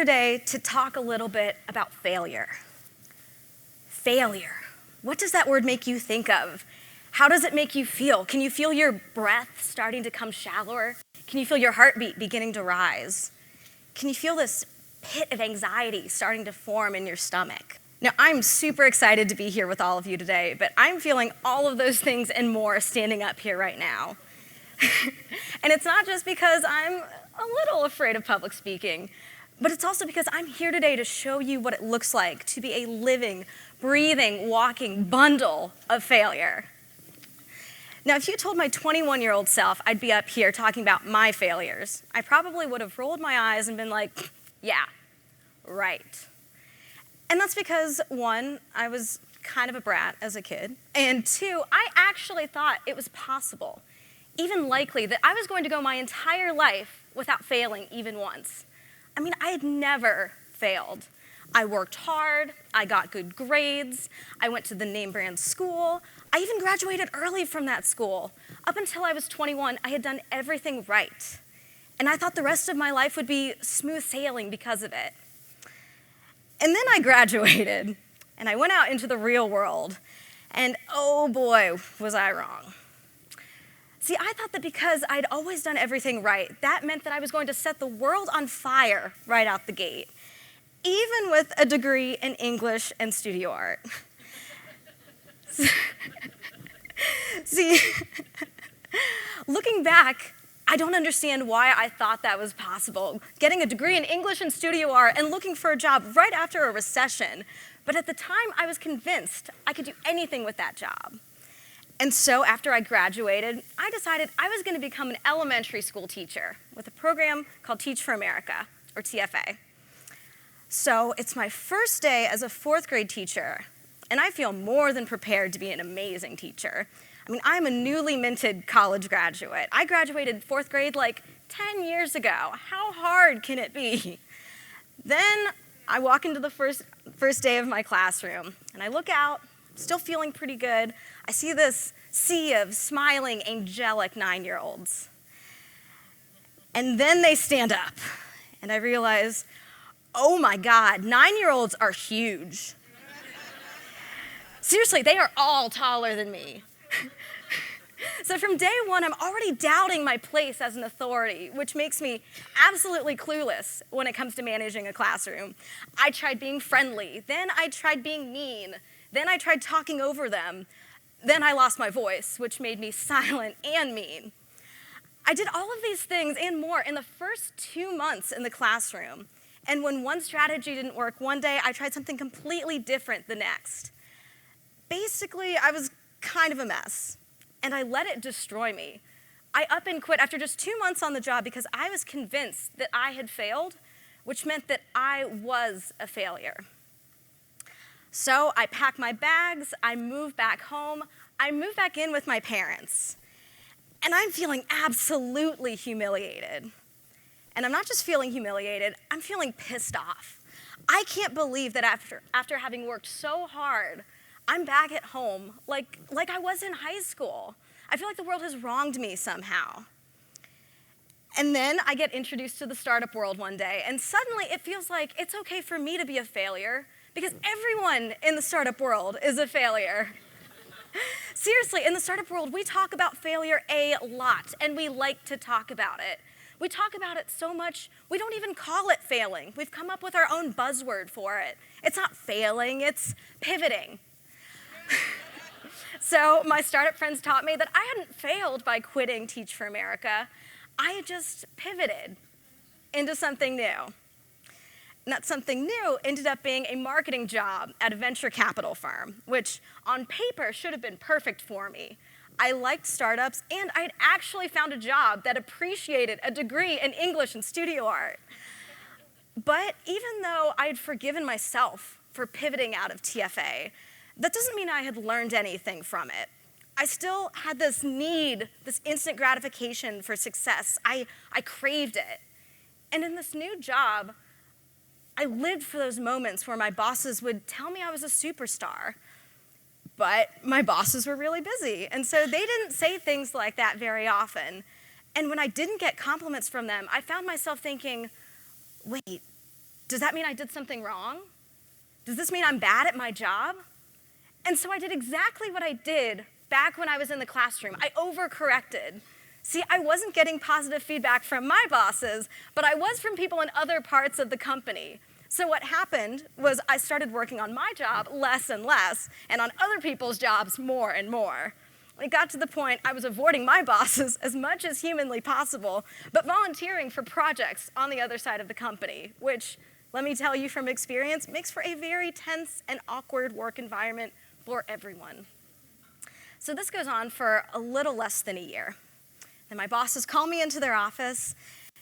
today to talk a little bit about failure. Failure. What does that word make you think of? How does it make you feel? Can you feel your breath starting to come shallower? Can you feel your heartbeat beginning to rise? Can you feel this pit of anxiety starting to form in your stomach? Now, I'm super excited to be here with all of you today, but I'm feeling all of those things and more standing up here right now. And it's not just because I'm a little afraid of public speaking, but it's also because I'm here today to show you what it looks like to be a living, breathing, walking bundle of failure. Now, if you told my 21-year-old self I'd be up here talking about my failures, I probably would have rolled my eyes and been like, yeah, right. And that's because, one, I was kind of a brat as a kid, and two, I actually thought it was possible, even likely, that I was going to go my entire life without failing even once. I mean, I had never failed. I worked hard, I got good grades, I went to the name brand school, I even graduated early from that school. Up until I was 21, I had done everything right. And I thought the rest of my life would be smooth sailing because of it. And then I graduated, and I went out into the real world, and oh boy, was I wrong. See, I thought that because I'd always done everything right, that meant that I was going to set the world on fire right out the gate, even with a degree in English and studio art. See, looking back, I don't understand why I thought that was possible, getting a degree in English and studio art and looking for a job right after a recession. But at the time, I was convinced I could do anything with that job. And so after I graduated, I decided I was going to become an elementary school teacher with a program called Teach for America, or TFA. So it's my first day as a fourth grade teacher, and I feel more than prepared to be an amazing teacher. I mean, I'm a newly minted college graduate. I graduated fourth grade like 10 years ago. How hard can it be? Then I walk into the first day of my classroom, and I look out, still feeling pretty good. I see this sea of smiling, angelic 9-year-olds. And then they stand up, and I realize, oh my God, 9-year-olds are huge. Seriously, they are all taller than me. So from day one, I'm already doubting my place as an authority, which makes me absolutely clueless when it comes to managing a classroom. I tried being friendly, then I tried being mean, then I tried talking over them, then I lost my voice, which made me silent and mean. I did all of these things and more in the first 2 months in the classroom. And when one strategy didn't work one day, I tried something completely different the next. Basically, I was kind of a mess, and I let it destroy me. I up and quit after just 2 months on the job because I was convinced that I had failed, which meant that I was a failure. So I packed my bags, I moved back home, I moved back in with my parents, and I'm feeling absolutely humiliated. And I'm not just feeling humiliated, I'm feeling pissed off. I can't believe that after having worked so hard, I'm back at home like I was in high school. I feel like the world has wronged me somehow. And then I get introduced to the startup world one day, and suddenly it feels like it's okay for me to be a failure because everyone in the startup world is a failure. Seriously, in the startup world, we talk about failure a lot, and we like to talk about it. We talk about it so much, we don't even call it failing. We've come up with our own buzzword for it. It's not failing, it's pivoting. So my startup friends taught me that I hadn't failed by quitting Teach for America. I had just pivoted into something new. And that something new ended up being a marketing job at a venture capital firm, which on paper should have been perfect for me. I liked startups, and I'd actually found a job that appreciated a degree in English and studio art. But even though I had forgiven myself for pivoting out of TFA, that doesn't mean I had learned anything from it. I still had this need, this instant gratification for success. I craved it. And in this new job, I lived for those moments where my bosses would tell me I was a superstar. But my bosses were really busy, and so they didn't say things like that very often. And when I didn't get compliments from them, I found myself thinking, wait, Does that mean I did something wrong? Does this mean I'm bad at my job? And so I did exactly what I did back when I was in the classroom. I overcorrected. See, I wasn't getting positive feedback from my bosses, but I was from people in other parts of the company. So what happened was I started working on my job less and less, and on other people's jobs more and more. It got to the point I was avoiding my bosses as much as humanly possible, but volunteering for projects on the other side of the company, which, let me tell you from experience, makes for a very tense and awkward work environment for everyone. So this goes on for a little less than a year. Then my bosses call me into their office,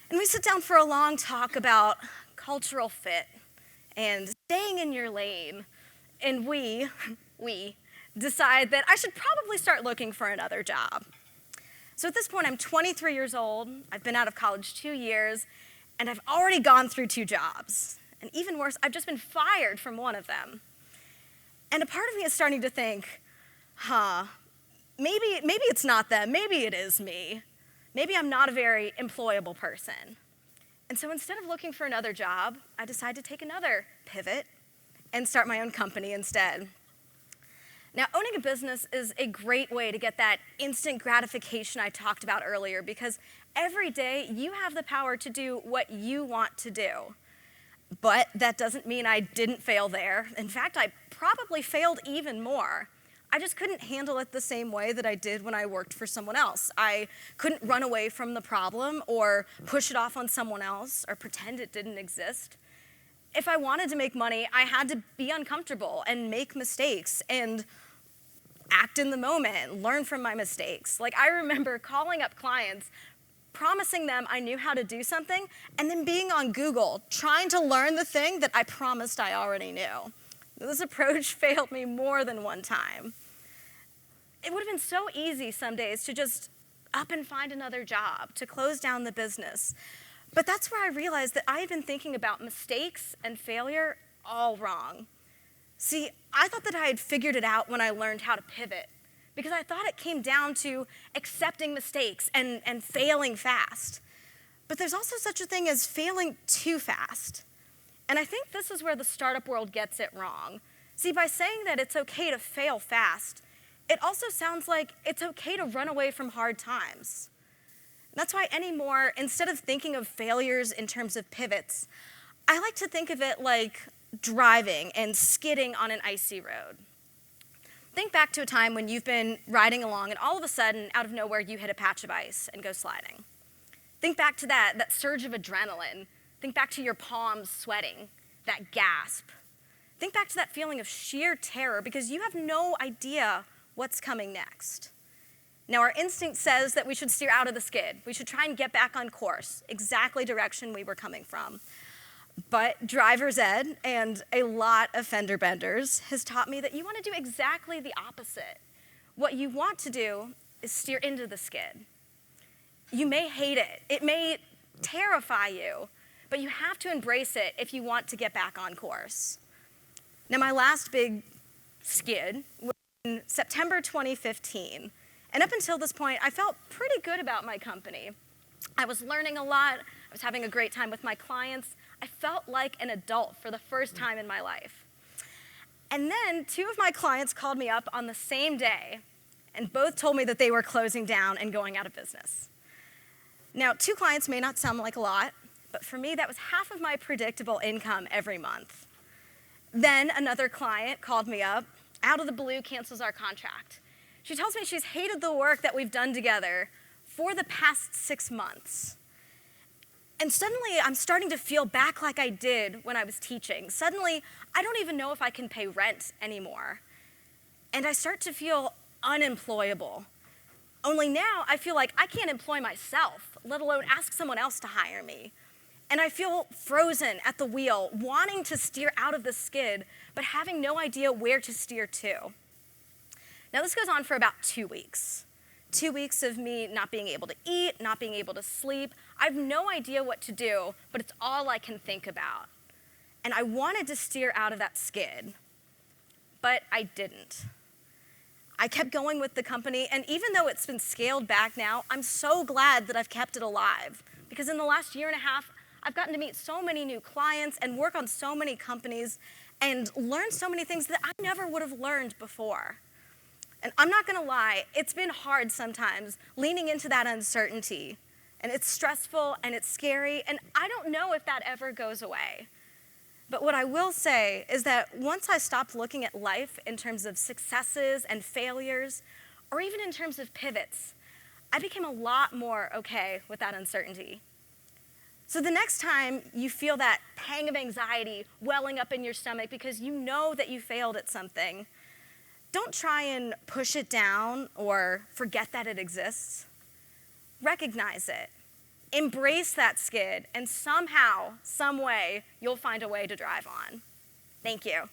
and we sit down for a long talk about cultural fit and staying in your lane. And we decide that I should probably start looking for another job. So at this point, I'm 23 years old, I've been out of college 2 years, and I've already gone through 2 jobs. And even worse, I've just been fired from one of them. And a part of me is starting to think, maybe it's not them, maybe it is me. Maybe I'm not a very employable person. And so instead of looking for another job, I decide to take another pivot and start my own company instead. Now, owning a business is a great way to get that instant gratification I talked about earlier, because every day you have the power to do what you want to do. But that doesn't mean I didn't fail there. In fact, I probably failed even more. I just couldn't handle it the same way that I did when I worked for someone else. I couldn't run away from the problem or push it off on someone else or pretend it didn't exist. If I wanted to make money, I had to be uncomfortable and make mistakes and act in the moment, learn from my mistakes. Like, I remember calling up clients, promising them I knew how to do something, and then being on Google, trying to learn the thing that I promised I already knew. This approach failed me more than one time. It would have been so easy some days to just up and find another job, to close down the business. But that's where I realized that I had been thinking about mistakes and failure all wrong. See, I thought that I had figured it out when I learned how to pivot, because I thought it came down to accepting mistakes and failing fast. But there's also such a thing as failing too fast. And I think this is where the startup world gets it wrong. See, by saying that it's okay to fail fast, it also sounds like it's okay to run away from hard times. That's why anymore, instead of thinking of failures in terms of pivots, I like to think of it like driving and skidding on an icy road. Think back to a time when you've been riding along and all of a sudden, out of nowhere, you hit a patch of ice and go sliding. Think back to that surge of adrenaline. Think back to your palms sweating, that gasp. Think back to that feeling of sheer terror because you have no idea what's coming next. Now, our instinct says that we should steer out of the skid. We should try and get back on course, exactly direction we were coming from. But driver's ed and a lot of fender benders has taught me that you want to do exactly the opposite. What you want to do is steer into the skid. You may hate it. It may terrify you, but you have to embrace it if you want to get back on course. Now, my last big skid was in September 2015. And up until this point, I felt pretty good about my company. I was learning a lot. I was having a great time with my clients. I felt like an adult for the first time in my life. And then 2 of my clients called me up on the same day, and both told me that they were closing down and going out of business. Now, 2 clients may not sound like a lot, but for me, that was half of my predictable income every month. Then another client called me up, out of the blue, cancels our contract. She tells me she's hated the work that we've done together for the past 6 months. And suddenly, I'm starting to feel back like I did when I was teaching. Suddenly, I don't even know if I can pay rent anymore. And I start to feel unemployable. Only now, I feel like I can't employ myself, let alone ask someone else to hire me. And I feel frozen at the wheel, wanting to steer out of the skid, but having no idea where to steer to. Now, this goes on for about 2 weeks. 2 weeks of me not being able to eat, not being able to sleep. I have no idea what to do, but it's all I can think about. And I wanted to steer out of that skid, but I didn't. I kept going with the company, and even though it's been scaled back now, I'm so glad that I've kept it alive, because in the last 1.5 years, I've gotten to meet so many new clients and work on so many companies and learn so many things that I never would have learned before. And I'm not gonna lie, it's been hard sometimes leaning into that uncertainty. And it's stressful and it's scary, and I don't know if that ever goes away. But what I will say is that once I stopped looking at life in terms of successes and failures, or even in terms of pivots, I became a lot more okay with that uncertainty. So the next time you feel that pang of anxiety welling up in your stomach because you know that you failed at something, don't try and push it down or forget that it exists. Recognize it. Embrace that skid, and somehow, some way, you'll find a way to drive on. Thank you.